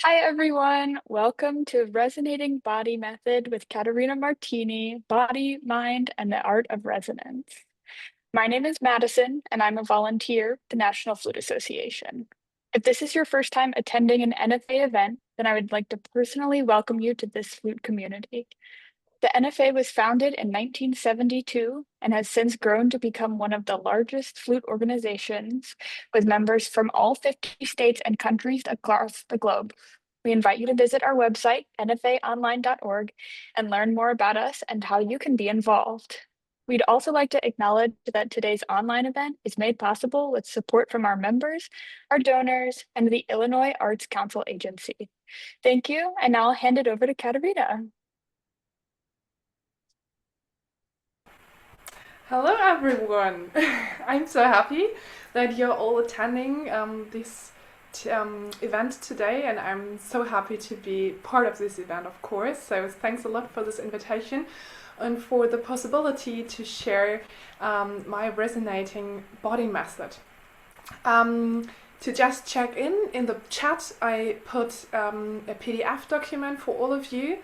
Hi, everyone. Welcome to Resonating Body Method with Katharina Martini, Body, Mind, and the Art of Resonance. My name is Madison, and I'm a volunteer with the National Flute Association. If this is your first time attending an NFA event, then I would like to personally welcome you to this flute community. The NFA was founded in 1972 and has since grown to become one of the largest flute organizations with members from all 50 states and countries across the globe. We invite you to visit our website, nfaonline.org, and learn more about us and how you can be involved. We'd also like to acknowledge that today's online event is made possible with support from our members, our donors, and the Illinois Arts Council Agency. Thank you, and now I'll hand it over to Katharina. Hello everyone! I'm so happy that you're all attending this event today, and I'm so happy to be part of this event, of course. So thanks a lot for this invitation and for the possibility to share my resonating body method. To just check in the chat, I put a PDF document for all of you,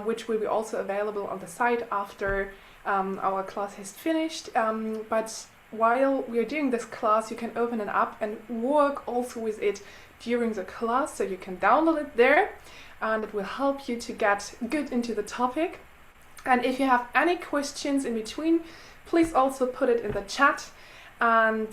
which will be also available on the site after our class is finished, but while we are doing this class you can open it up and work also with it during the class, so you can download it there and it will help you to get good into the topic. And if you have any questions in between, please also put it in the chat, and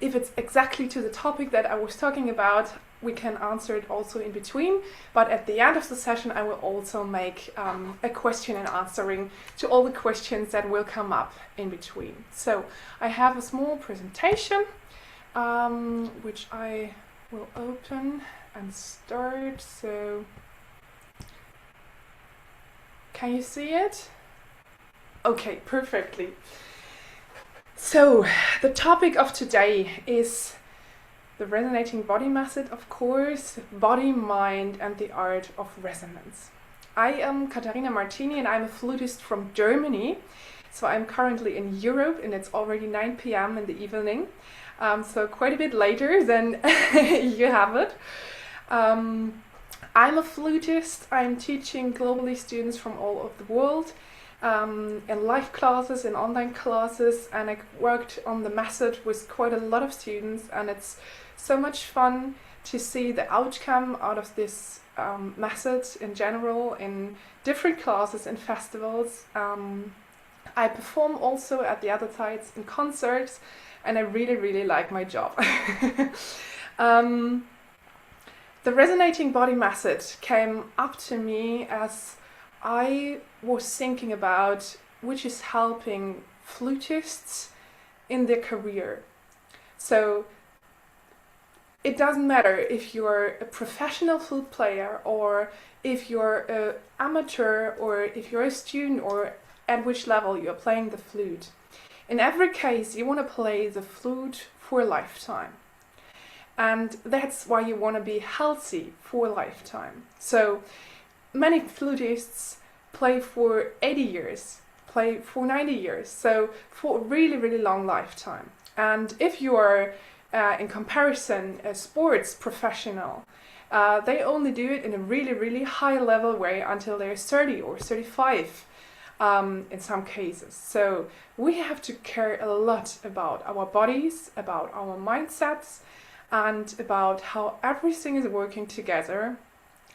if it's exactly to the topic that I was talking about, we can answer it also in between, but at the end of the session I will also make a question and answering to all the questions that will come up in between. So I have a small presentation which I will open and start. So can you see it? Okay, perfectly. So the topic of today is the resonating body method, of course, body, mind, and the art of resonance. I am Katharina Martini and I'm a flutist from Germany. So I'm currently in Europe and it's already 9 p.m. in the evening. So quite a bit later than you have it. I'm a flutist. I'm teaching globally students from all over the world in live classes, in online classes, and I worked on the method with quite a lot of students, and it's so much fun to see the outcome out of this method in general in different classes and festivals. I perform also at the other sites in concerts, and I really like my job. The resonating body method came up to me as I was thinking about which is helping flutists in their career. So it doesn't matter if you're a professional flute player or if you're an amateur or if you're a student or at which level you're playing the flute. In every case, you want to play the flute for a lifetime. And that's why you want to be healthy for a lifetime. So many flutists play for 80 years, play for 90 years, so for a really long lifetime. And if you are in comparison a sports professional, they only do it in a really high level way until they're 30 or 35 in some cases. So we have to care a lot about our bodies, about our mindsets, and about how everything is working together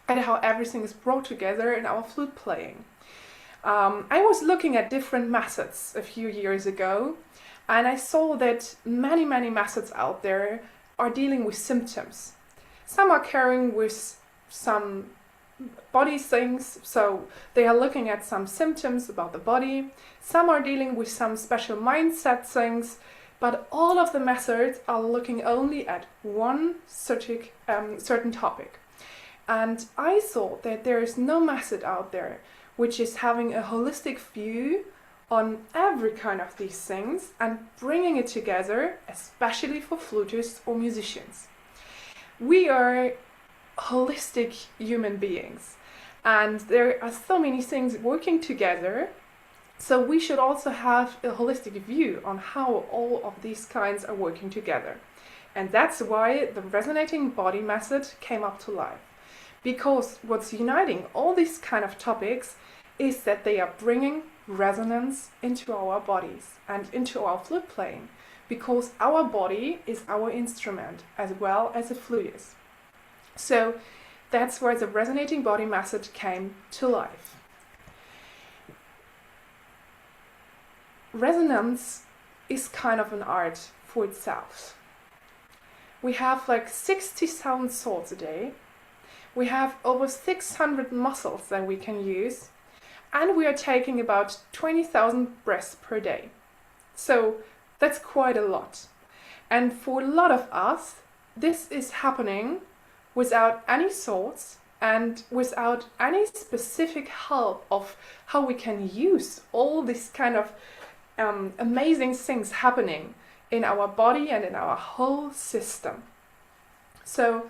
and how everything is brought together in our flute playing. I was looking at different methods a few years ago, and I saw that many methods out there are dealing with symptoms. Some are carrying with some body things, so they are looking at some symptoms about the body. Some are dealing with some special mindset things, but all of the methods are looking only at one certain topic. And I thought that there is no method out there which is having a holistic view on every kind of these things and bringing it together, especially for flutists or musicians. We are holistic human beings, and there are so many things working together, so we should also have a holistic view on how all of these kinds are working together. And that's why the resonating body method came up to life. because what's uniting all these kind of topics is that they are bringing resonance into our bodies and into our flute playing, because our body is our instrument as well as the flute is. So that's where the resonating body method came to life. Resonance is kind of an art for itself. We have like 60,000 thoughts a day. We have over 600 muscles that we can use. And we are taking about 20,000 breaths per day. So that's quite a lot. And for a lot of us, this is happening without any thoughts and without any specific help of how we can use all these kind of amazing things happening in our body and in our whole system. So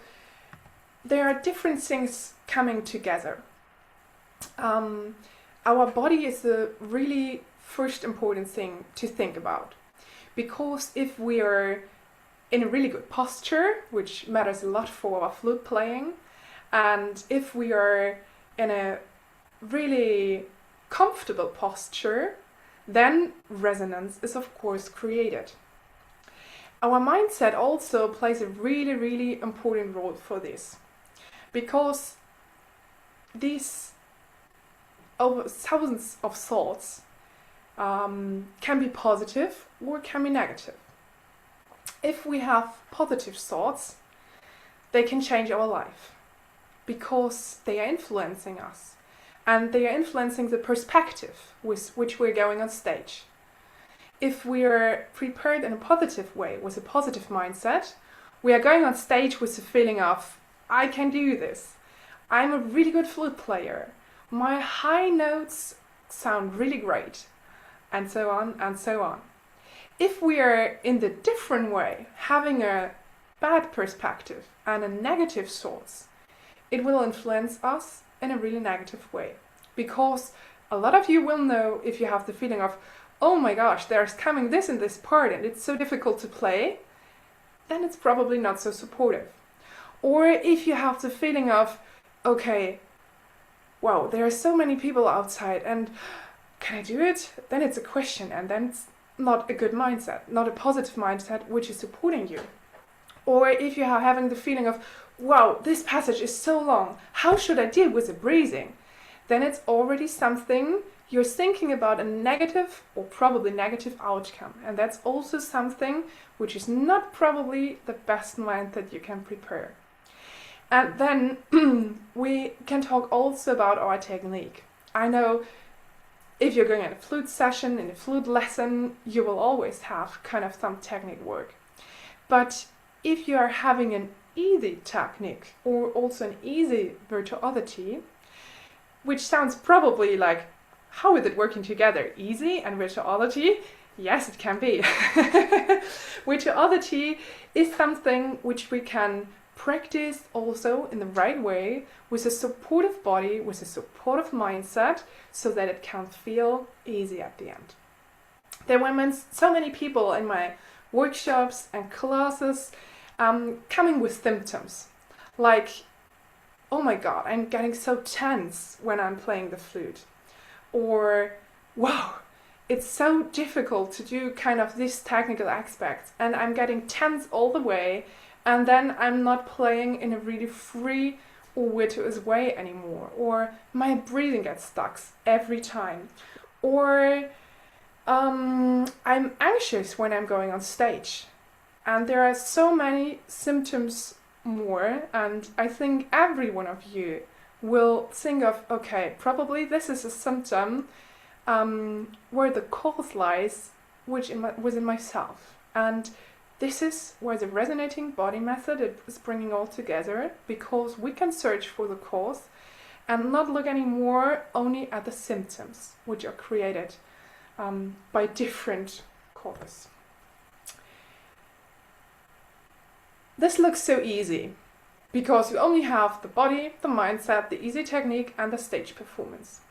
there are different things coming together. Our body is the really first important thing to think about, because if we are in a really good posture, which matters a lot for our flute playing, and if we are in a really comfortable posture, then resonance is of course created. Our mindset also plays a really, really important role for this, because these over thousands of thoughts can be positive or can be negative. If we have positive thoughts, they can change our life because they are influencing us and they are influencing the perspective with which we're going on stage. If we are prepared in a positive way, with a positive mindset, we are going on stage with the feeling of, I can do this. I'm a really good flute player. My high notes sound really great. And so on and so on. If we are in the different way, having a bad perspective and a negative thoughts, it will influence us in a really negative way. Because a lot of you will know, if you have the feeling of, oh my gosh, there's coming this in this part and it's so difficult to play, then it's probably not so supportive. Or if you have the feeling of, okay, wow, there are so many people outside and can I do it? Then it's a question, and then it's not a good mindset, not a positive mindset which is supporting you. Or if you are having the feeling of, wow, this passage is so long, how should I deal with the breathing? Then it's already something you're thinking about, a negative or probably negative outcome. And that's also something which is not probably the best mindset you can prepare. And then we can talk also about our technique. I know if you're going in a flute session, in a flute lesson, you will always have kind of some technique work. But if you are having an easy technique or also an easy virtuosity, which sounds probably like, how is it working together? Easy and virtuosity? Yes, it can be. Virtuosity is something which we can practice also in the right way, with a supportive body, with a supportive mindset, so that it can feel easy at the end. There were so many people in my workshops and classes coming with symptoms like, oh my god, I'm getting so tense when I'm playing the flute, or wow, it's so difficult to do kind of this technical aspect and I'm getting tense all the way, and then I'm not playing in a really free or virtuous way anymore, or my breathing gets stuck every time, or I'm anxious when I'm going on stage. And there are so many symptoms more, and I think every one of you will think of, okay, probably this is a symptom where the cause lies within myself. And this is where the resonating body method is bringing all together, because we can search for the cause and not look anymore only at the symptoms which are created by different causes. This looks so easy because we only have the body, the mindset, the easy technique and the stage performance.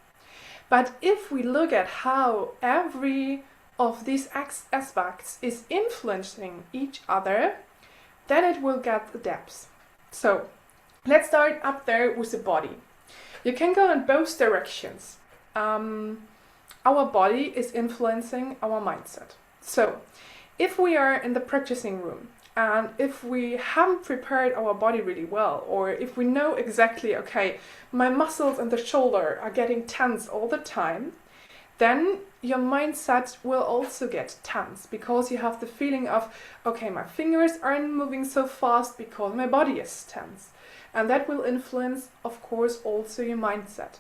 But if we look at how every of these aspects is influencing each other, then it will get the depth. So Let's start up there with the body. You can go in both directions. Our body is influencing our mindset. So, if we are in the practicing room and if we haven't prepared our body really well, or if we know exactly, okay, my muscles in the shoulder are getting tense all the time, then your mindset will also get tense because you have the feeling of, okay, my fingers aren't moving so fast because my body is tense. And that will influence, of course, also your mindset.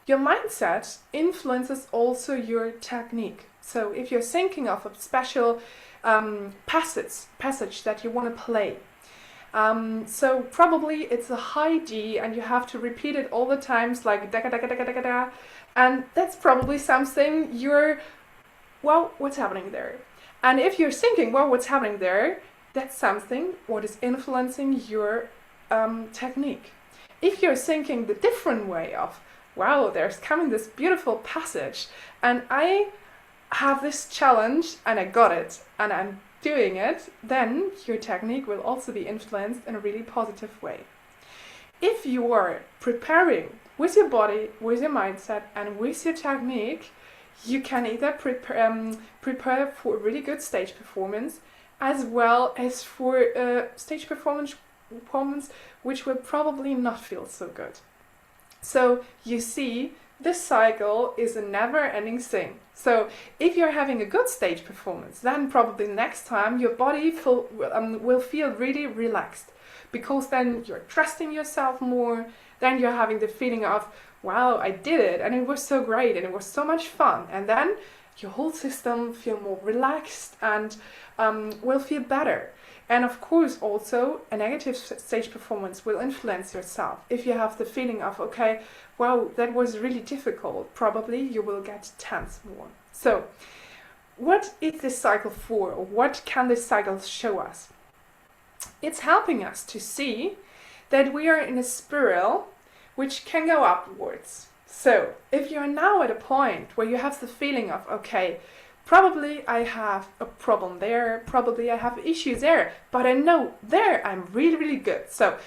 Your mindset influences also your technique. So if you're thinking of a special passage that you want to play, so probably it's a high D and you have to repeat it all the times, like da da da da da da da, and that's probably something you're, well, what's happening there? And if you're thinking, well, what's happening there? That's something what is influencing your technique. If you're thinking the different way of, wow, there's coming this beautiful passage and I have this challenge and I got it and I'm doing it, then your technique will also be influenced in a really positive way. If you are preparing with your body, with your mindset and with your technique, you can either prepare for a really good stage performance as well as for a stage performance which will probably not feel so good. So you see, this cycle is a never-ending thing. So if you're having a good stage performance, then probably next time your body will feel really relaxed, because then you're trusting yourself more, then you're having the feeling of, wow, I did it and it was so great and it was so much fun, and then your whole system feel more relaxed and will feel better. And of course also a negative stage performance will influence yourself. If you have the feeling of, okay, wow, that was really difficult, probably you will get tense more. So what is this cycle for? Or what can this cycle show us? It's helping us to see that we are in a spiral which can go upwards. So if you're now at a point where you have the feeling of, okay, probably I have a problem there, probably I have issues there, but I know there I'm really, really good. So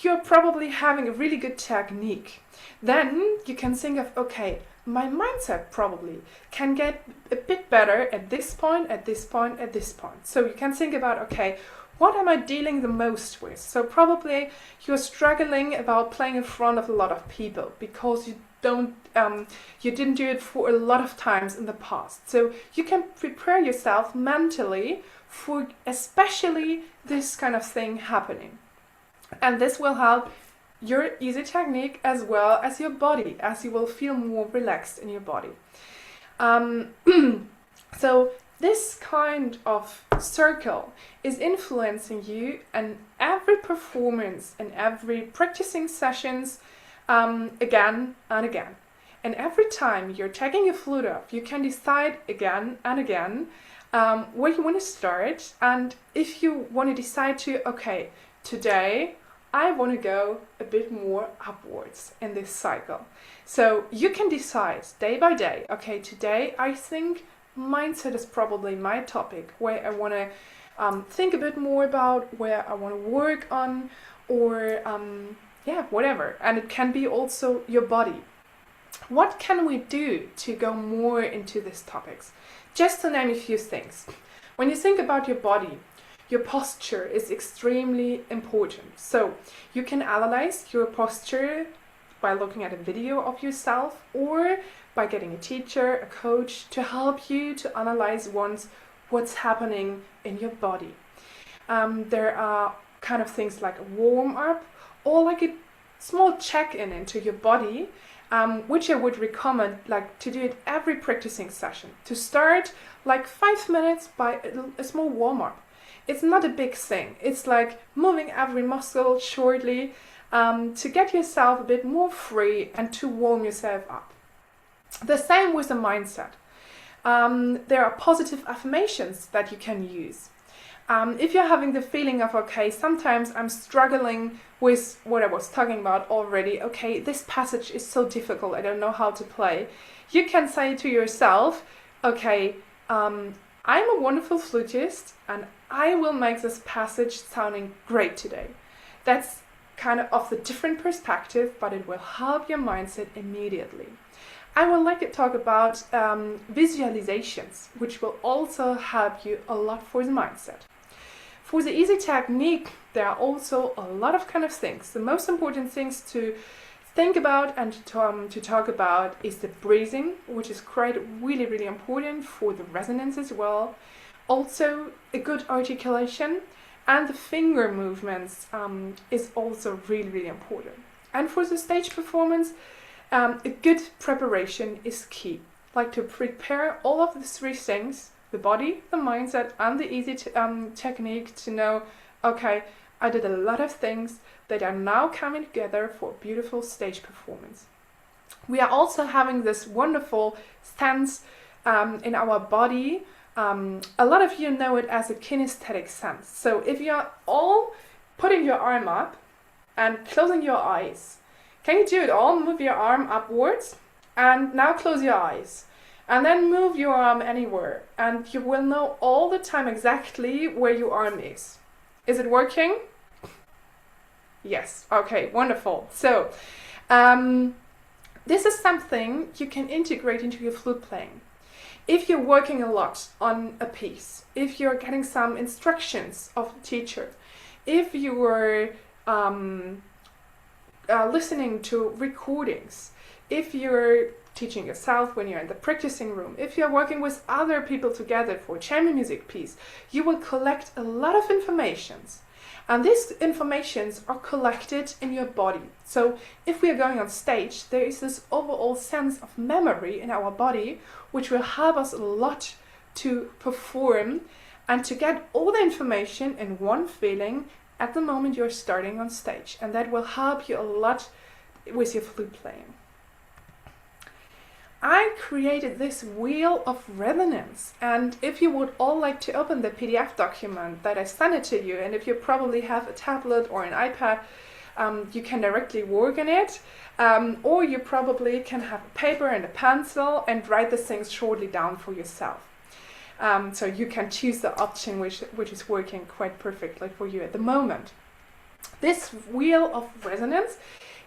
you're probably having a really good technique. Then you can think of, okay, my mindset probably can get a bit better at this point, at this point, at this point. So you can think about, okay, what am I dealing the most with? So probably you're struggling about playing in front of a lot of people because you didn't do it for a lot of times in the past. So you can prepare yourself mentally for especially this kind of thing happening. And this will help your easy technique as well as your body, as you will feel more relaxed in your body. So this kind of circle is influencing you in every performance, in every practicing sessions, again and again. And every time you're taking your flute up, you can decide again and again where you want to start. And if you want to decide to, okay, today I want to go a bit more upwards in this cycle. So you can decide day by day, okay, today I think mindset is probably my topic, where I want to think a bit more about, where I want to work on, or whatever. And it can be also your body. What can we do to go more into these topics? Just to name a few things. When you think about your body, your posture is extremely important. So you can analyze your posture by looking at a video of yourself, or by getting a teacher, a coach to help you to analyze once what's happening in your body. There are kind of things like a warm-up or like a small check-in into your body, which I would recommend like to do it every practicing session. To start like 5 minutes by a small warm-up. It's not a big thing. It's like moving every muscle shortly to get yourself a bit more free and to warm yourself up. The same with the mindset. There are positive affirmations that you can use. If you're having the feeling of, okay, sometimes I'm struggling with what I was talking about already, okay, this passage is so difficult, I don't know how to play, you can say to yourself, okay, I'm a wonderful flutist and I will make this passage sounding great today. That's kind of the different perspective, but it will help your mindset immediately. I would like to talk about visualizations, which will also help you a lot for the mindset. For the easy technique, there are also a lot of kind of things. The most important things to think about and to talk about is the breathing, which is quite really, really important for the resonance as well. Also, a good articulation and the finger movements is also really, really important. And for the stage performance, a good preparation is key. Like to prepare all of the three things, the body, the mindset, and the easy technique to know, okay, I did a lot of things that are now coming together for a beautiful stage performance. We are also having this wonderful sense in our body. A lot of you know it as a kinesthetic sense. So if you're all putting your arm up and closing your eyes, can you do it all? Move your arm upwards and now close your eyes. And then move your arm anywhere and you will know all the time exactly where your arm is. Is it working? Yes. Okay, wonderful. So this is something you can integrate into your flute playing. If you're working a lot on a piece, if you're getting some instructions of the teacher, if you are listening to recordings, if you're teaching yourself when you're in the practicing room, if you're working with other people together for a chamber music piece, you will collect a lot of informations. And these informations are collected in your body. So if we are going on stage, there is this overall sense of memory in our body, which will help us a lot to perform and to get all the information in one feeling at the moment you're starting on stage. And that will help you a lot with your flute playing. I created this wheel of resonance, and if you would all like to open the PDF document that I sent it to you, and if you probably have a tablet or an iPad, you can directly work on it, or you probably can have a paper and a pencil and write the things shortly down for yourself. So you can choose the option which is working quite perfectly for you at the moment. This wheel of resonance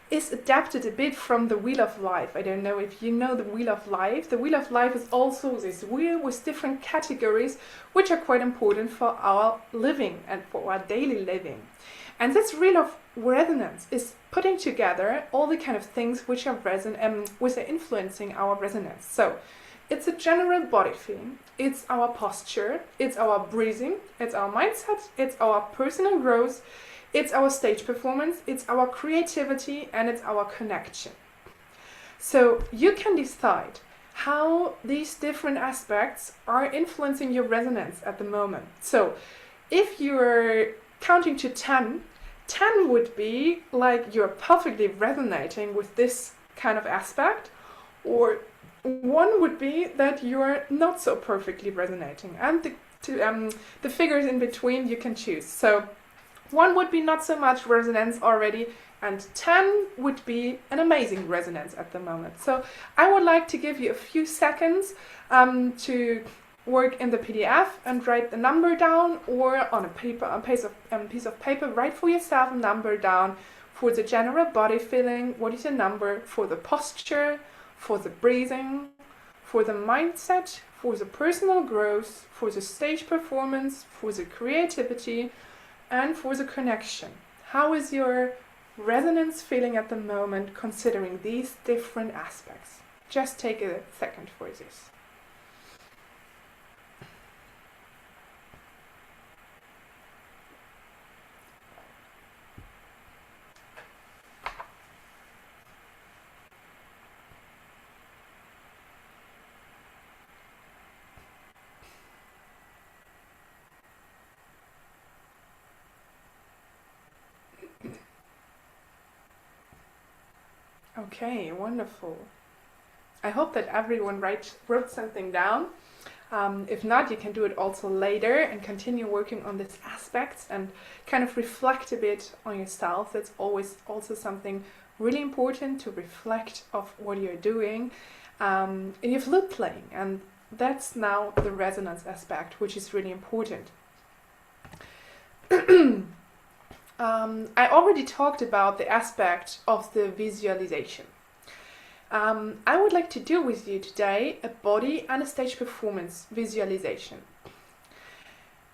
is adapted a bit from the Wheel of Life. I don't know if you know the Wheel of Life. The Wheel of Life is also this wheel with different categories which are quite important for our living and for our daily living. And this wheel of resonance is putting together all the kind of things which are which are influencing our resonance. So it's a general body feeling, it's our posture, it's our breathing, it's our mindset, it's our personal growth, it's our stage performance, it's our creativity, and it's our connection. So you can decide how these different aspects are influencing your resonance at the moment. So if you're counting to 10, 10 would be like you're perfectly resonating with this kind of aspect, or 1 would be that you're not so perfectly resonating, and the figures in between you can choose. So 1 would be not so much resonance already, and 10 would be an amazing resonance at the moment. So I would like to give you a few seconds to work in the PDF and write the number down, or on a piece of paper, write for yourself a number down for the general body feeling. What is the number for the posture, for the breathing, for the mindset, for the personal growth, for the stage performance, for the creativity, and for the connection? How is your resonance feeling at the moment considering these different aspects? Just take a second for this. Okay, wonderful. I hope that everyone wrote something down. If not, you can do it also later and continue working on these aspects and kind of reflect a bit on yourself. That's always also something really important, to reflect of what you're doing in your flute playing. And that's now the resonance aspect, which is really important. I already talked about the aspect of the visualization. I would like to do with you today a body and a stage performance visualization.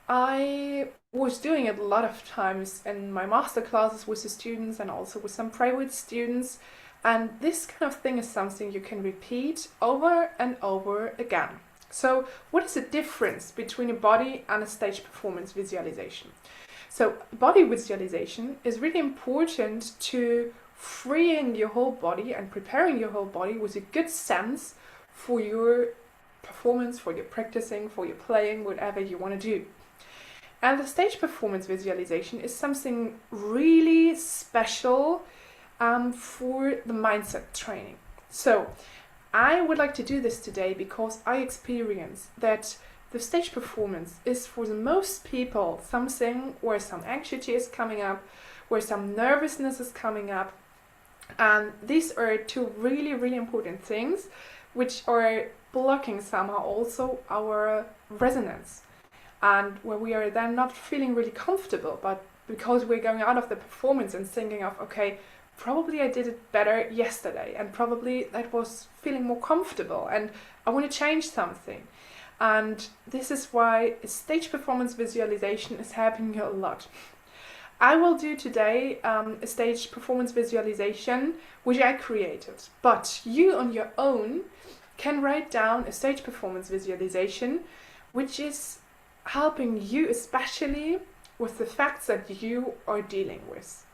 I was doing it a lot of times in my master classes with the students and also with some private students. And this kind of thing is something you can repeat over and over again. So, what is the difference between a body and a stage performance visualization? So, body visualization is really important to freeing your whole body and preparing your whole body with a good sense for your performance, for your practicing, for your playing, whatever you want to do. And the stage performance visualization is something really special for the mindset training. So I would like to do this today because I experience that the stage performance is for the most people something where some anxiety is coming up, where some nervousness is coming up. And these are two really, really important things which are blocking somehow also our resonance. And where we are then not feeling really comfortable, but because we're going out of the performance and thinking of, okay, probably I did it better yesterday, and probably that was feeling more comfortable, and I want to change something. And this is why stage performance visualization is helping you a lot. I will do today a stage performance visualization which I created, but you on your own can write down a stage performance visualization which is helping you especially with the facts that you are dealing with.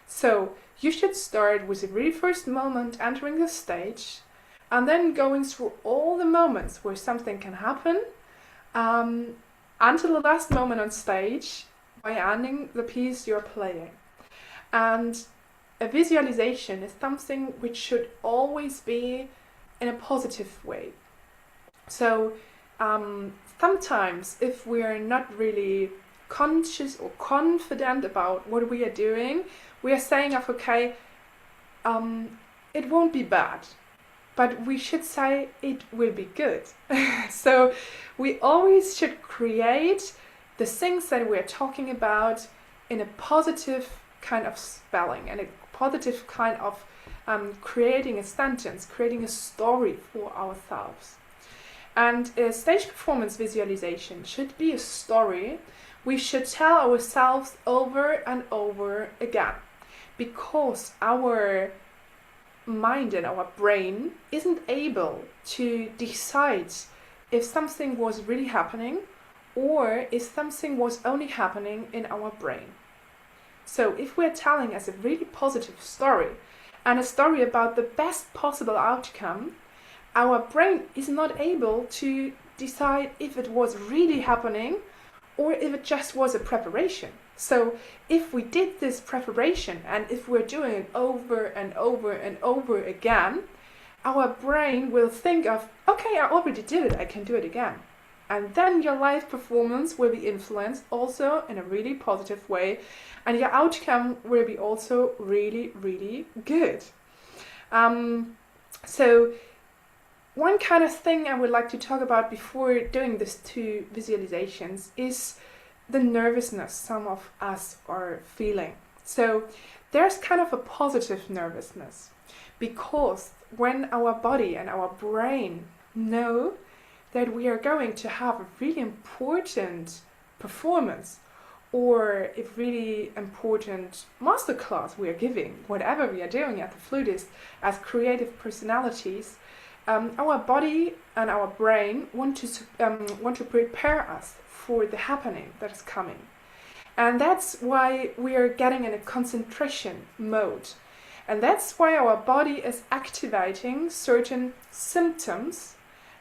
So you should start with the very first moment entering the stage and then going through all the moments where something can happen until the last moment on stage by ending the piece you're playing. And a visualization is something which should always be in a positive way. So sometimes if we are not really conscious or confident about what we are doing, we are saying of okay, it won't be bad, but we should say it will be good. So we always should create the things that we're talking about in a positive kind of spelling and a positive kind of creating a sentence, creating a story for ourselves. And a stage performance visualization should be a story we should tell ourselves over and over again, because our mind and our brain isn't able to decide if something was really happening or if something was only happening in our brain. So if we're telling us a really positive story and a story about the best possible outcome, our brain is not able to decide if it was really happening or if it just was a preparation. So if we did this preparation and if we're doing it over and over and over again, our brain will think of, okay, I already did it, I can do it again. And then your live performance will be influenced also in a really positive way, and your outcome will be also really, really good. So one kind of thing I would like to talk about before doing these two visualizations is the nervousness some of us are feeling. So there's kind of a positive nervousness, because when our body and our brain know that we are going to have a really important performance or a really important masterclass we are giving, whatever we are doing at the flutist as creative personalities, our body and our brain want to prepare us for the happening that is coming. And that's why we are getting in a concentration mode. And that's why our body is activating certain symptoms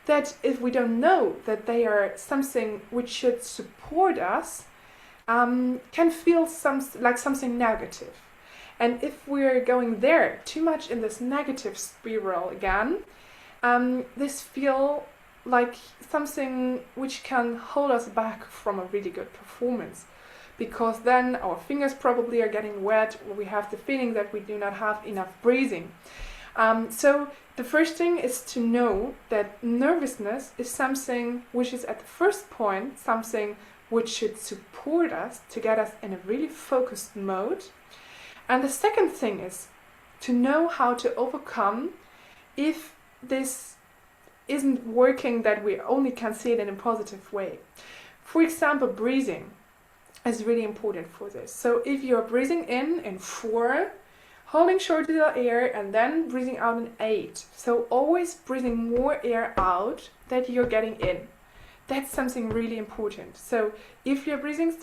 that, if we don't know that they are something which should support us, can feel like something negative. And if we're going there too much in this negative spiral again, this feel like something which can hold us back from a really good performance, because then our fingers probably are getting wet, or we have the feeling that we do not have enough breathing. So the first thing is to know that nervousness is something which is at the first point something which should support us to get us in a really focused mode. And the second thing is to know how to overcome if this isn't working, that we only can see it in a positive way. For example, breathing is really important for this. So if you're breathing in 4, holding short of the air, and then breathing out in 8. So always breathing more air out than you're getting in. That's something really important. So if you're breathing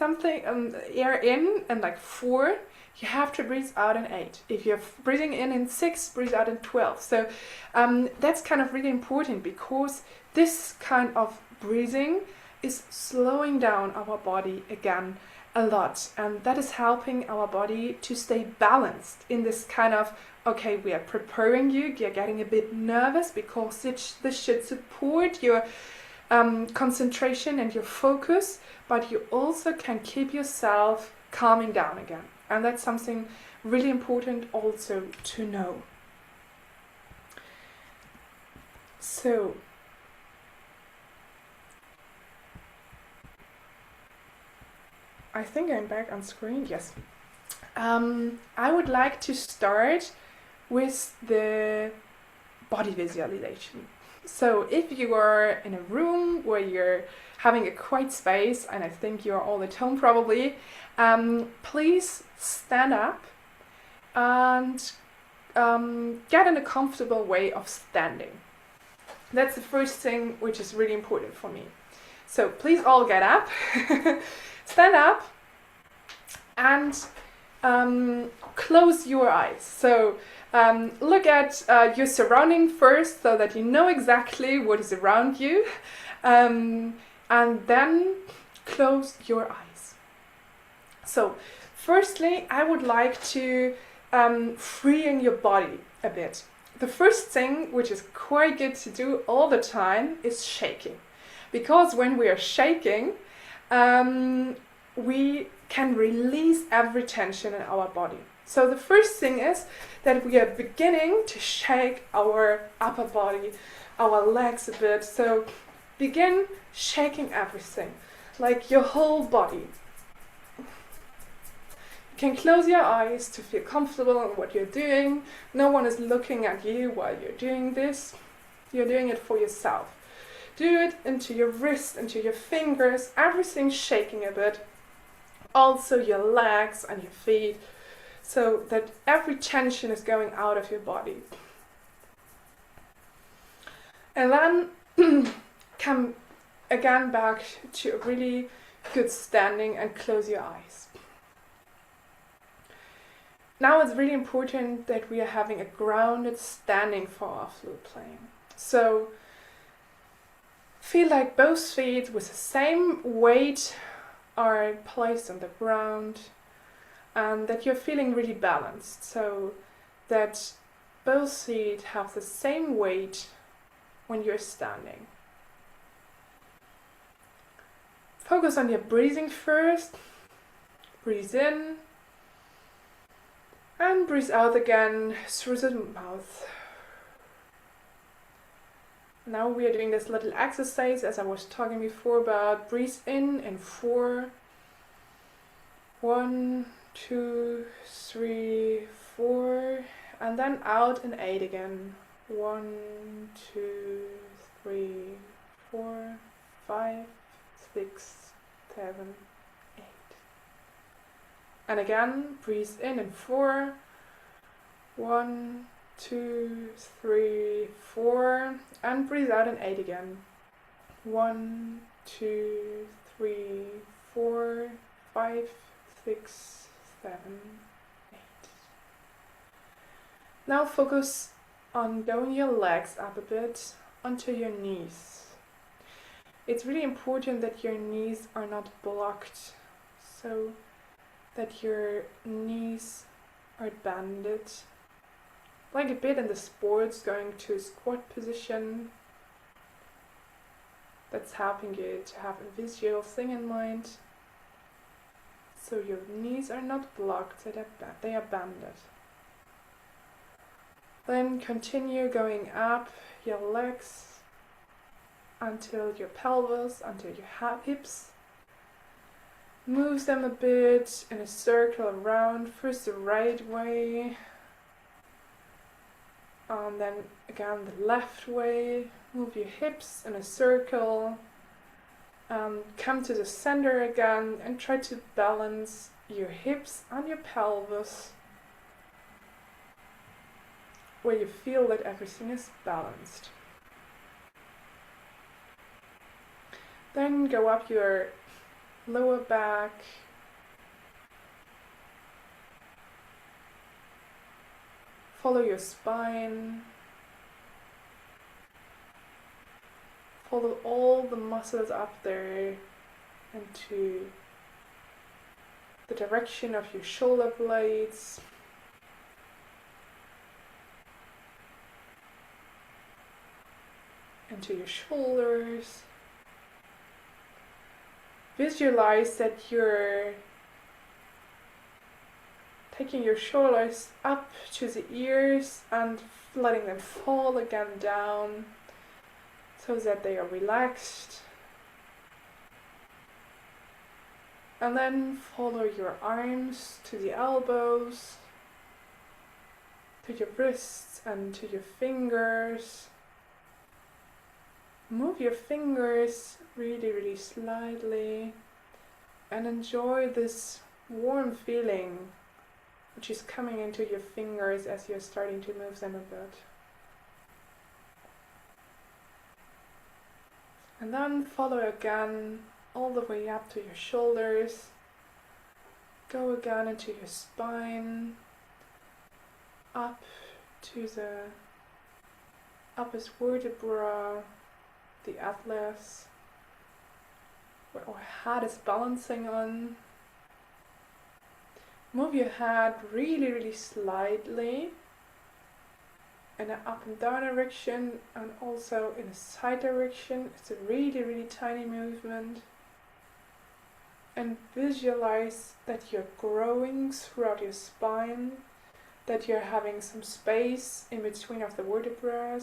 air in like 4, you have to breathe out in 8. If you're breathing in 6, breathe out in 12. So that's kind of really important, because this kind of breathing is slowing down our body again a lot, and that is helping our body to stay balanced in this kind of, okay, we are preparing you, you're getting a bit nervous, because this should support your concentration and your focus, but you also can keep yourself calming down again. And that's something really important also to know. So I think I'm back on screen. Yes. I would like to start with the body visualization. So if you are in a room where you're having a quiet space, and I think you're all at home probably, please stand up and get in a comfortable way of standing. That's the first thing which is really important for me. So please all get up, stand up, and close your eyes. So look at your surrounding first, so that you know exactly what is around you, and then close your eyes. So firstly, I would like to freeing your body a bit. The first thing, which is quite good to do all the time, is shaking. Because when we are shaking, we can release every tension in our body. So the first thing is that we are beginning to shake our upper body, our legs a bit. So begin shaking everything, like your whole body. You can close your eyes to feel comfortable in what you're doing. No one is looking at you while you're doing this. You're doing it for yourself. Do it into your wrist, into your fingers, everything shaking a bit. Also your legs and your feet, so that every tension is going out of your body. And then come again back to a really good standing and close your eyes. Now it's really important that we are having a grounded standing for our flute playing. So feel like both feet with the same weight are placed on the ground, and that you're feeling really balanced, so that both feet have the same weight when you're standing. Focus on your breathing first. Breathe in and breathe out again through the mouth. Now we are doing this little exercise as I was talking before about. Breathe in 4. 1, 2, 3, 4, and then out in 8 again. 1, 2, 3, 4, 5, 6, 7, 8. And again, breathe in 4. 1, 2, 3, 4, and breathe out in 8 again. 1, 2, 3, 4, 5, 6, 7, 8. Now focus on going your legs up a bit onto your knees. It's really important that your knees are not blocked, so that your knees are bended, like a bit in the sports, going to a squat position. That's helping you to have a visual thing in mind. So your knees are not blocked, they are bended. Then continue going up your legs until your pelvis, until your hips. Move them a bit in a circle around, first the right way, and then again the left way. Move your hips in a circle, come to the center again and try to balance your hips and your pelvis where you feel that everything is balanced. Then go up your lower back, follow your spine, follow all the muscles up there into the direction of your shoulder blades. Into your shoulders. Visualize that you're taking your shoulders up to the ears and letting them fall again down so that they are relaxed. And then follow your arms to the elbows, to your wrists and to your fingers. Move your fingers really slightly and enjoy this warm feeling which is coming into your fingers as you're starting to move them a bit. And then follow again all the way up to your shoulders. Go again into your spine, up to the upper vertebra, the atlas, where our head is balancing on. Move your head really slightly in an up and down direction and also in a side direction. It's a really tiny movement. And visualize that you're growing throughout your spine, that you're having some space in between of the vertebrae,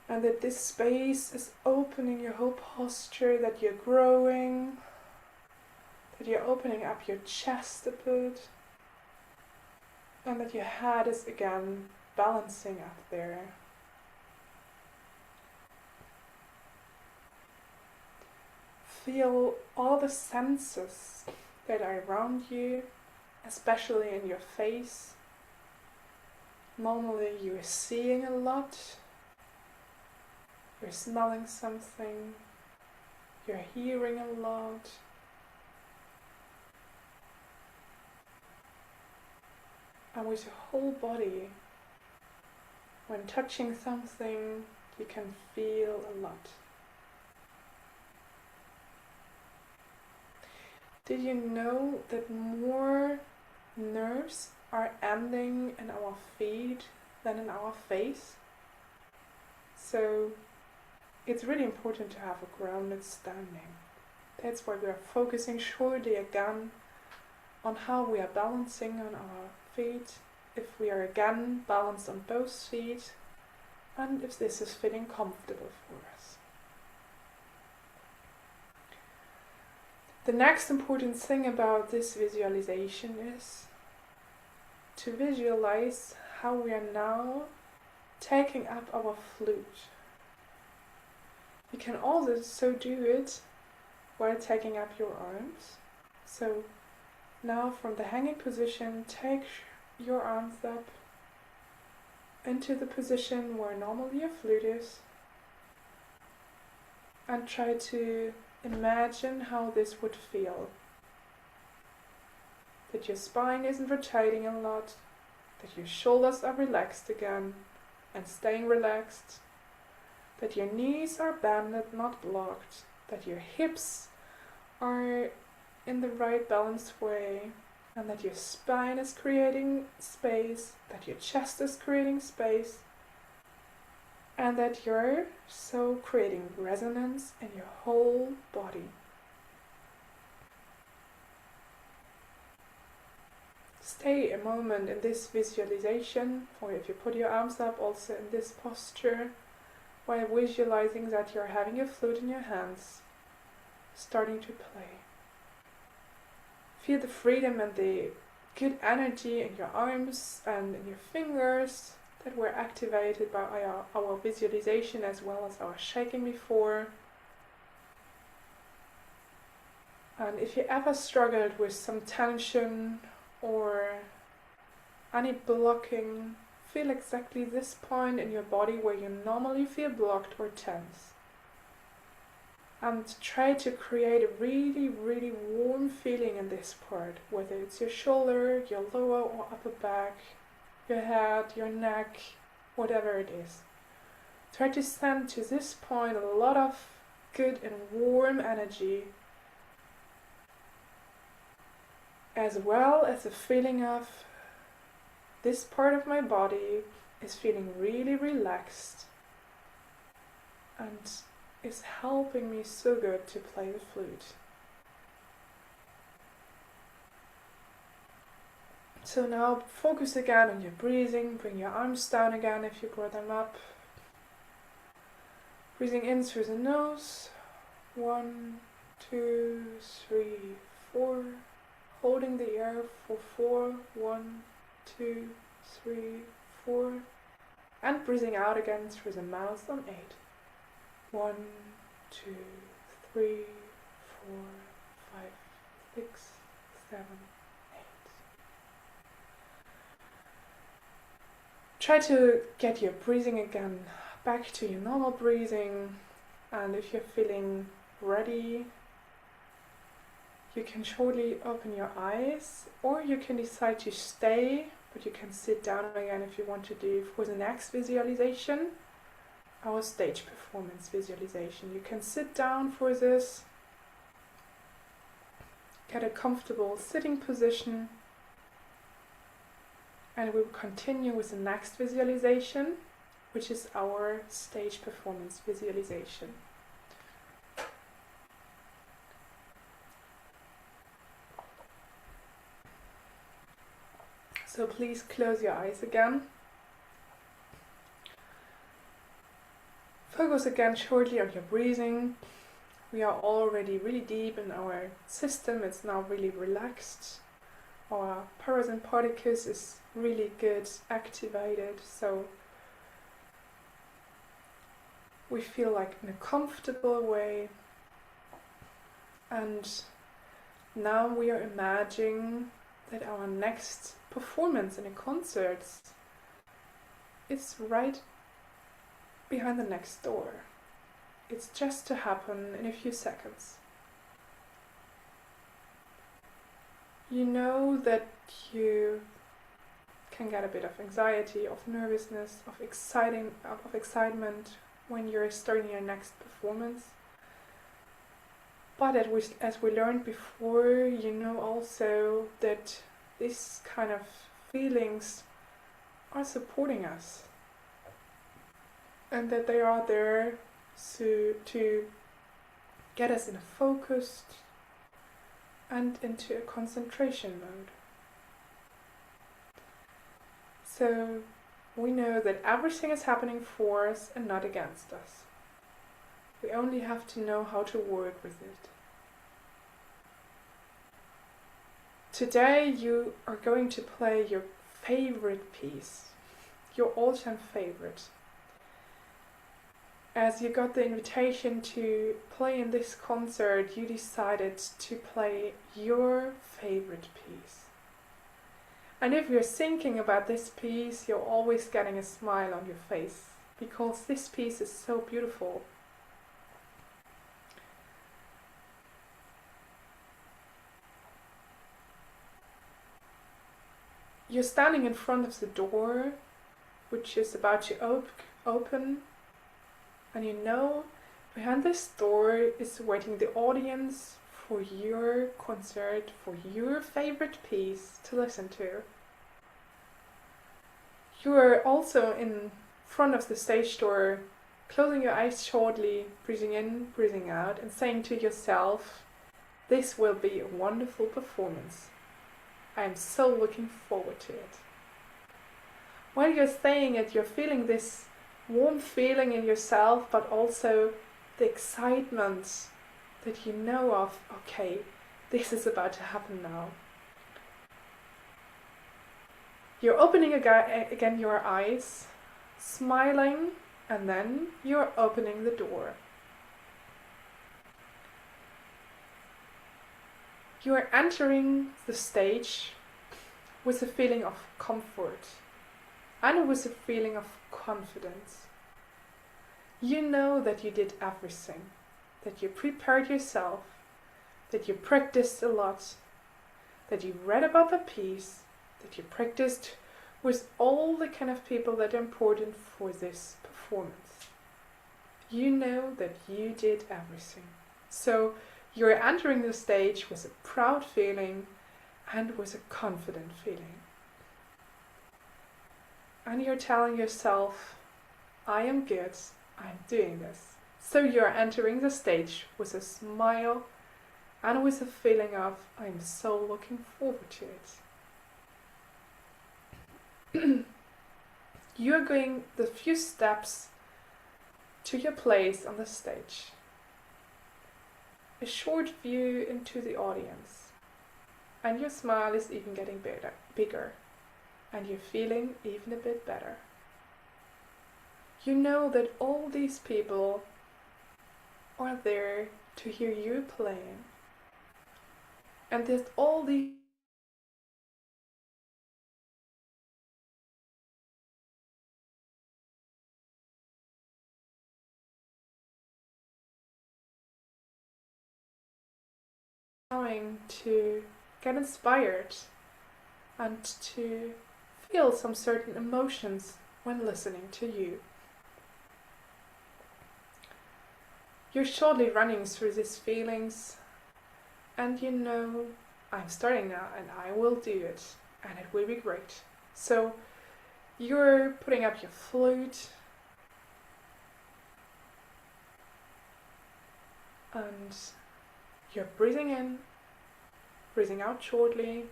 and that this space is opening your whole posture, that you're growing, that you're opening up your chest a bit, and that your head is again balancing up there. Feel all the senses that are around you, especially in your face. Normally you're seeing a lot. You're smelling something, you're hearing a lot. And with your whole body, when touching something, you can feel a lot. Did you know that more nerves are ending in our feet than in our face? So it's really important to have a grounded standing. That's why we are focusing shortly again on how we are balancing on our feet, if we are again balanced on both feet, and if this is feeling comfortable for us. The next important thing about this visualization is to visualize how we are now taking up our flute. You can also do it while taking up your arms. So now from the hanging position, take your arms up into the position where normally your flute is, and try to imagine how this would feel. That your spine isn't rotating a lot, that your shoulders are relaxed again and staying relaxed, that your knees are bended, not blocked, that your hips are in the right balanced way, and that your spine is creating space, that your chest is creating space, and that you're so creating resonance in your whole body. Stay a moment in this visualization, or if you put your arms up, also in this posture, while visualizing that you're having a flute in your hands, starting to play. Feel the freedom and the good energy in your arms and in your fingers that were activated by our visualization as well as our shaking before. And if you ever struggled with some tension or any blocking, feel exactly this point in your body where you normally feel blocked or tense. And try to create a really, really warm feeling in this part, whether it's your shoulder, your lower or upper back, your head, your neck, whatever it is. Try to send to this point a lot of good and warm energy, as well as a feeling of this part of my body is feeling really relaxed and is helping me so good to play the flute. So now focus again on your breathing. Bring your arms down again if you brought them up. Breathing in through the nose. 1, 2, 3, 4. Holding the air for 4. 1, 2, 3, 4. And breathing out again through the mouth on 8. 1, 2, 3, 4, 5, 6, 7, 8. Try to get your breathing again back to your normal breathing, and if you're feeling ready, you can shortly open your eyes, or you can decide to stay, but you can sit down again if you want to do for the next visualization. Our stage performance visualization. You can sit down for this, get a comfortable sitting position, and we will continue with the next visualization, which is our stage performance visualization. So please close your eyes again. Focus again shortly on your breathing. We are already really deep in our system. It's now really relaxed. Our parasympathicus is really good, activated. So we feel like in a comfortable way. And now we are imagining that our next performance in a concert is right behind the next door. It's just to happen in a few seconds. You know that you can get a bit of anxiety, of nervousness, of excitement when you're starting your next performance. But as we learned before, you know also that these kind of feelings are supporting us, and that they are there to get us in a focused and into a concentration mode. So we know that everything is happening for us and not against us. We only have to know how to work with it. Today you are going to play your favorite piece, your all-time favorite. As you got the invitation to play in this concert, you decided to play your favorite piece. And if you're thinking about this piece, you're always getting a smile on your face, because this piece is so beautiful. You're standing in front of the door, which is about to open, and you know behind this door is waiting the audience for your concert, for your favorite piece to listen to. You are also in front of the stage door, closing your eyes shortly, breathing in, breathing out, and saying to yourself, this will be a wonderful performance. I am so looking forward to it. While you're saying it, you're feeling this warm feeling in yourself, but also the excitement that you know of, okay, this is about to happen now. You're opening again your eyes, smiling, and then you're opening the door. You are entering the stage with a feeling of comfort and with a feeling of confidence. You know that you did everything, that you prepared yourself, that you practiced a lot, that you read about the piece, that you practiced with all the kind of people that are important for this performance. You know that you did everything. So you're entering the stage with a proud feeling and with a confident feeling. And you're telling yourself, I am good, I'm doing this. So you're entering the stage with a smile and with a feeling of, I'm so looking forward to it. You are going the few steps to your place on the stage. A short view into the audience. And your smile is even getting bigger. And you're feeling even a bit better. You know that all these people are there to hear you playing. And that all these trying to get inspired and to feel some certain emotions when listening to you. You're shortly running through these feelings, and you know, I'm starting now and I will do it, and it will be great. So you're putting up your flute and you're breathing in, breathing out shortly,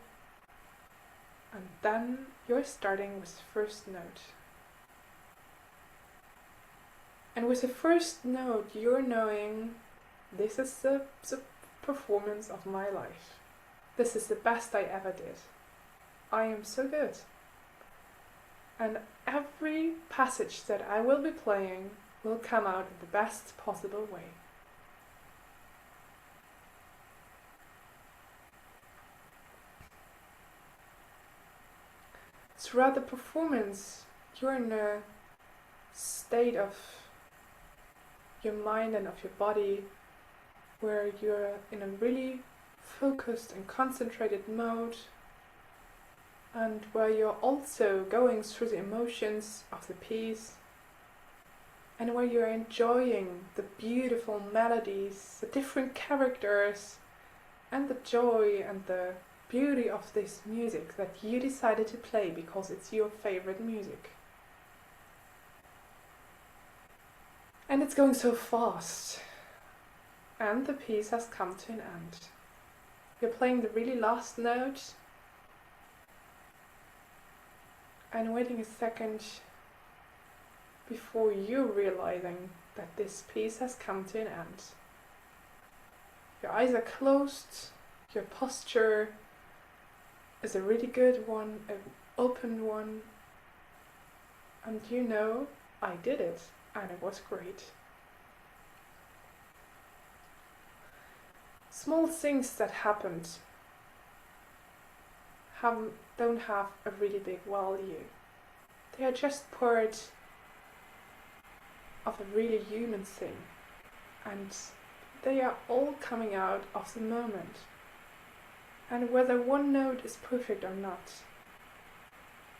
and then you're starting with the first note. And with the first note, you're knowing this is the performance of my life. This is the best I ever did. I am so good. And every passage that I will be playing will come out in the best possible way. Throughout the performance, you're in a state of your mind and of your body where you're in a really focused and concentrated mode, and where you're also going through the emotions of the piece, and where you're enjoying the beautiful melodies, the different characters, and the joy and the beauty of this music that you decided to play because it's your favorite music. And it's going so fast. And the piece has come to an end. You're playing the really last note and waiting a second before you realizing that this piece has come to an end. Your eyes are closed, your posture is a really good one, an open one, and you know, I did it, and it was great. Small things that happened don't have a really big value. They are just part of a really human thing, and they are all coming out of the moment. And whether one note is perfect or not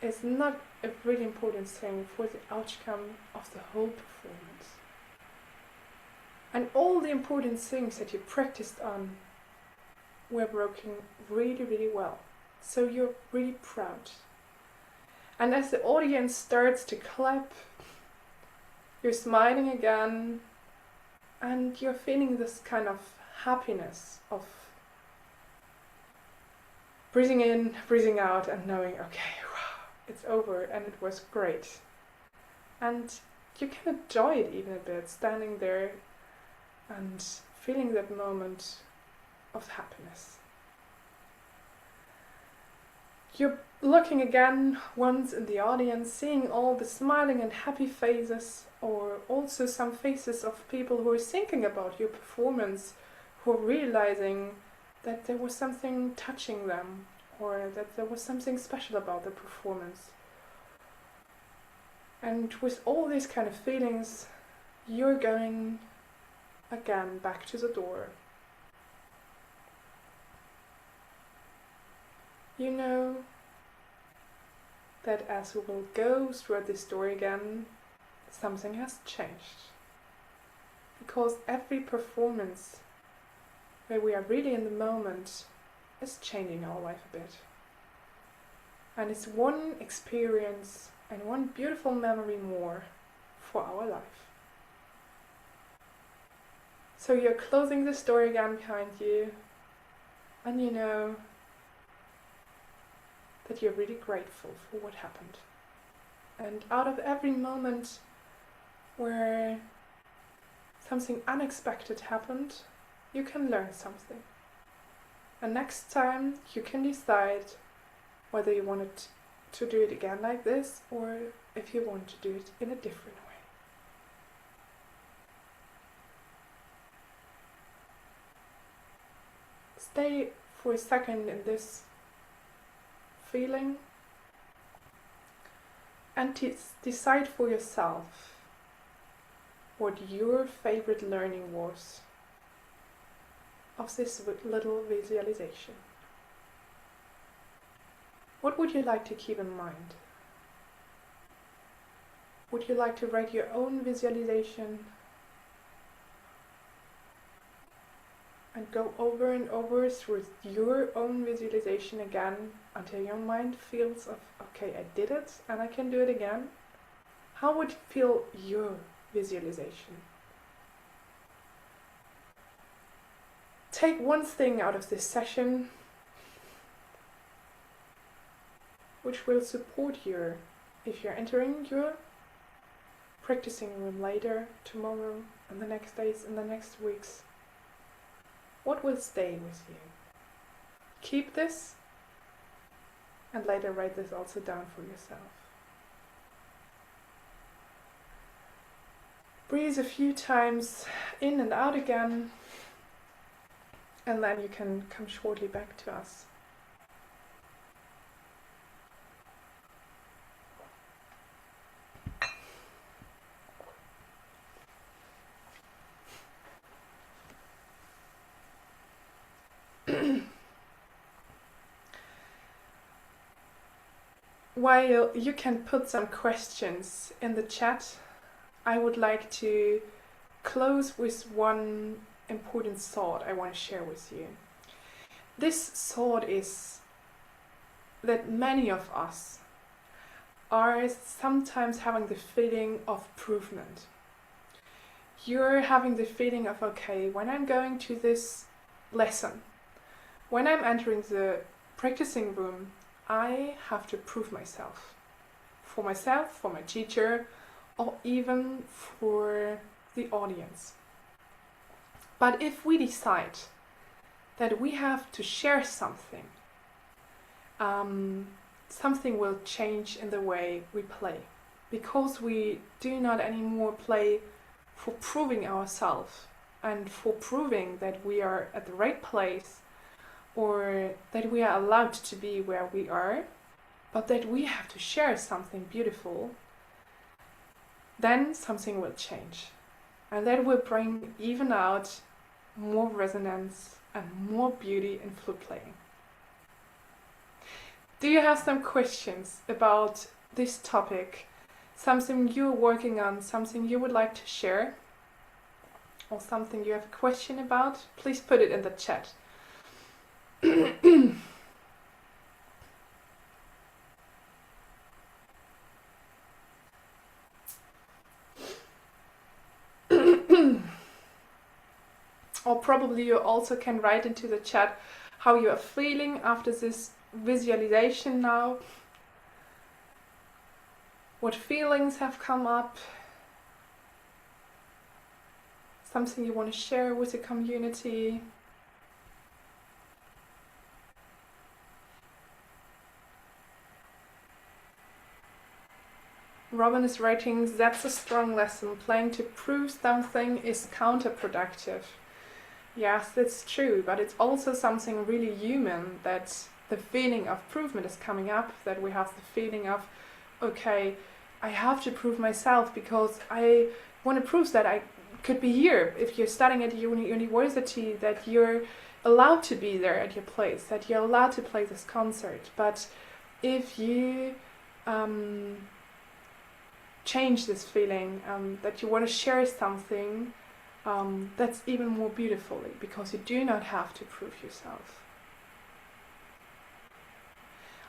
is not a really important thing for the outcome of the whole performance. And all the important things that you practiced on were working really, really well. So you're really proud. And as the audience starts to clap, you're smiling again, and you're feeling this kind of happiness of breathing in, breathing out, and knowing, okay, wow, it's over, and it was great. And you can enjoy it even a bit, standing there and feeling that moment of happiness. You're looking again once in the audience, seeing all the smiling and happy faces, or also some faces of people who are thinking about your performance, who are realizing that there was something touching them, or that there was something special about the performance. And with all these kind of feelings, you're going again back to the door. You know that as we will go through this story again, something has changed. Because every performance where we are really in the moment is changing our life a bit. And it's one experience and one beautiful memory more for our life. So you're closing the story again behind you, and you know that you're really grateful for what happened. And out of every moment where something unexpected happened, you can learn something. And next time you can decide whether you wanted to do it again like this, or if you want to do it in a different way. Stay for a second in this feeling and decide for yourself what your favorite learning was of this little visualization. What would you like to keep in mind? Would you like to write your own visualization and go over and over through your own visualization again until your mind feels of, okay, I did it and I can do it again? How would it feel your visualization? Take one thing out of this session which will support you if you're entering your practicing room later, tomorrow, and the next days, and the next weeks. What will stay with you? Keep this and later write this also down for yourself. Breathe a few times in and out again, and then you can come shortly back to us. While you can put some questions in the chat, I would like to close with one important thought I want to share with you. This thought is that many of us are sometimes having the feeling of improvement. You're having the feeling of, okay, when I'm going to this lesson, when I'm entering the practicing room, I have to prove myself, for my teacher, or even for the audience. But if we decide that we have to share something, something will change in the way we play, because we do not anymore play for proving ourselves and for proving that we are at the right place, or that we are allowed to be where we are, but that we have to share something beautiful. Then something will change, and that will bring even out more resonance and more beauty in flute playing. Do you have some questions about this topic? Something you're working on, something you would like to share, or something you have a question about? Please put it in the chat. Or probably you also can write into the chat how you are feeling after this visualization now. What feelings have come up? Something you want to share with the community? Robin is writing, that's a strong lesson. Playing to prove something is counterproductive. Yes, that's true, but it's also something really human, that the feeling of provement is coming up, that we have the feeling of, okay, I have to prove myself because I want to prove that I could be here. If you're studying at university, that you're allowed to be there at your place, that you're allowed to play this concert. But if you change this feeling, that you want to share something, that's even more beautifully, because you do not have to prove yourself.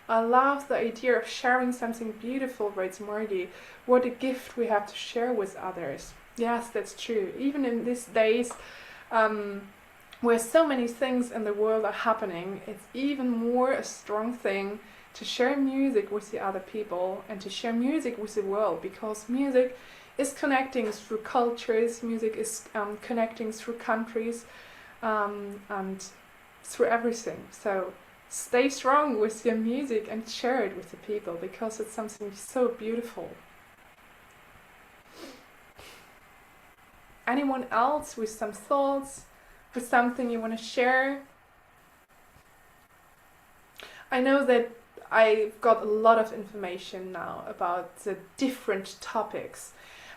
I love the idea of sharing something beautiful, writes Margie. What a gift we have to share with others. Yes, that's true. Even in these days, where so many things in the world are happening, it's even more a strong thing to share music with the other people and to share music with the world, because music is connecting through cultures, music is connecting through countries, and through everything. So stay strong with your music and share it with the people, because it's something so beautiful. Anyone else with some thoughts, with something you want to share? I know that I've got a lot of information now about the different topics,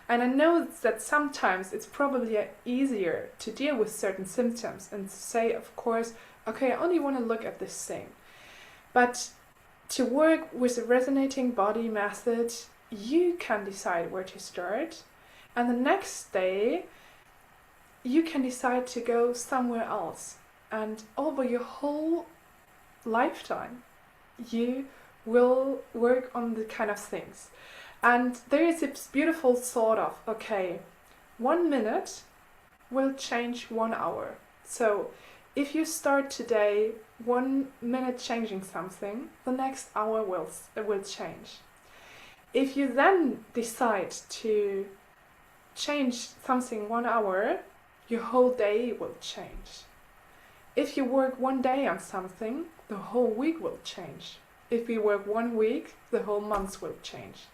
and I know that sometimes it's probably easier to deal with certain symptoms and to say, of course, okay, I only want to look at this thing. But to work with a resonating body method, you can decide where to start, and the next day you can decide to go somewhere else. And over your whole lifetime, you will work on the kind of things. And there is this beautiful thought of, okay, 1 minute will change 1 hour. So if you start today 1 minute changing something, the next hour will change. If you then decide to change something 1 hour, your whole day will change. If you work 1 day on something, the whole week will change. If you work 1 week, the whole month will change.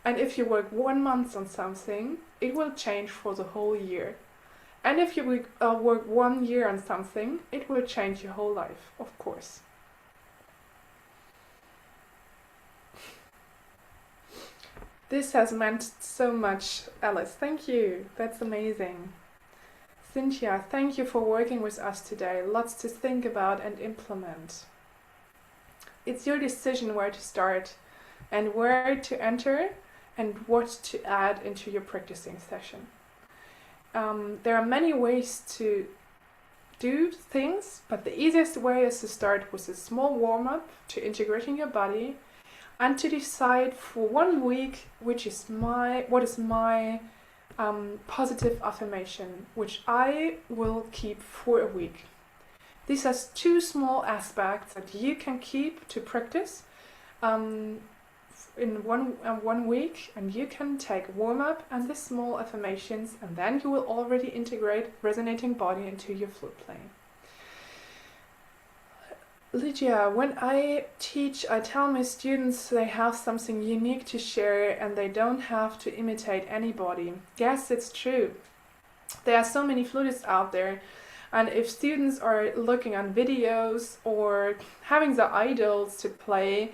And if you work 1 month on something, it will change for the whole year. And if you work 1 year on something, it will change your whole life, of course. This has meant so much, Alice. Thank you. That's amazing. Cynthia, thank you for working with us today. Lots to think about and implement. It's your decision where to start and where to enter and what to add into your practicing session. There are many ways to do things, but the easiest way is to start with a small warm-up to integrating your body and to decide for 1 week what is my positive affirmation, which I will keep for a week. This has 2 small aspects that you can keep to practice in one week, and you can take warm-up and the small affirmations, and then you will already integrate resonating body into your flute playing. Lydia, when I teach, I tell my students they have something unique to share and they don't have to imitate anybody. Yes, it's true. There are so many flutists out there, and if students are looking on videos or having the idols to play,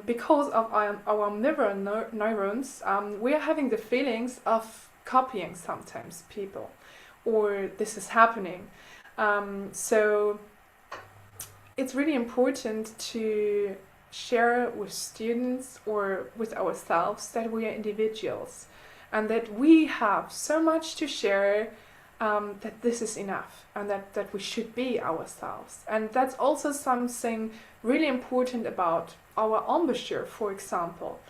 because of our mirror neurons, we are having the feelings of copying sometimes people, or this is happening. So it's really important to share with students or with ourselves that we are individuals and that we have so much to share, that this is enough, and that we should be ourselves. And that's also something really important about our embouchure, for example.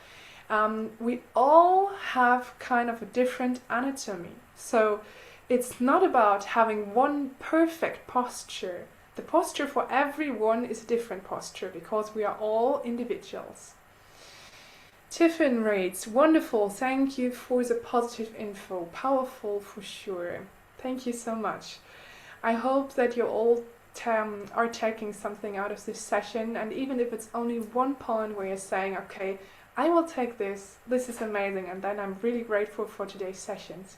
We all have kind of a different anatomy. So it's not about having one perfect posture. The posture for everyone is a different posture because we are all individuals. Tiffin rates, wonderful, thank you for the positive info, powerful for sure. Thank you so much. I hope that you all are taking something out of this session, and even if it's only one point where you're saying, okay, I will take this. This is amazing. And then I'm really grateful for today's sessions.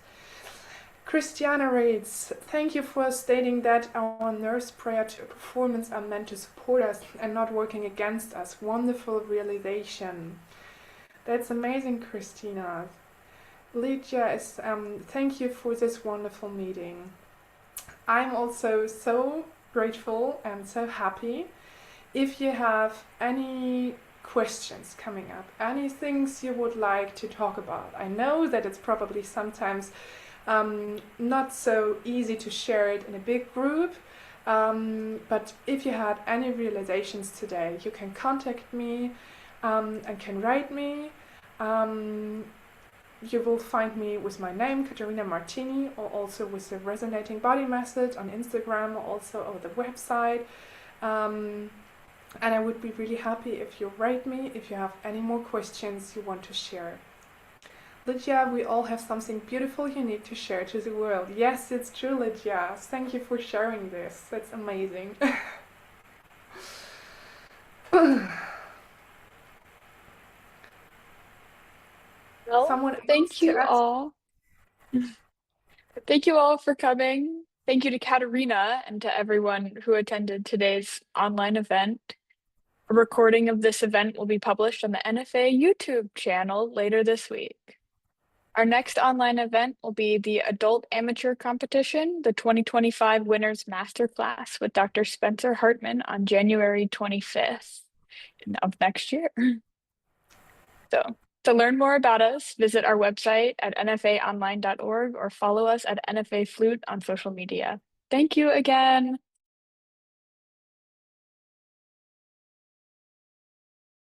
Christiana reads, thank you for stating that our nerves prior to a performance are meant to support us and not working against us. Wonderful realization. That's amazing, Christina. Lydia is, thank you for this wonderful meeting. I'm also so grateful and so happy. If you have any questions coming up, any things you would like to talk about, I know that it's probably sometimes not so easy to share it in a big group, but if you had any realizations today, you can contact me and can write me. You will find me with my name, Katharina Martini, or also with the Resonating Body Method on Instagram, or also on the website. And I would be really happy if you write me if you have any more questions you want to share. Lydia, we all have something beautiful, unique to share to the world. Yes, it's true, Lydia. Thank you for sharing this. That's amazing. Well, Someone else thank to you ask? all. Thank you all for coming. Thank you to Katharina and to everyone who attended today's online event. A recording of this event will be published on the NFA YouTube channel later this week. Our next online event will be the Adult Amateur Competition, the 2025 Winners Masterclass with Dr. Spencer Hartman on January 25th of next year. So, to learn more about us, visit our website at nfaonline.org or follow us at NFA Flute on social media. Thank you again.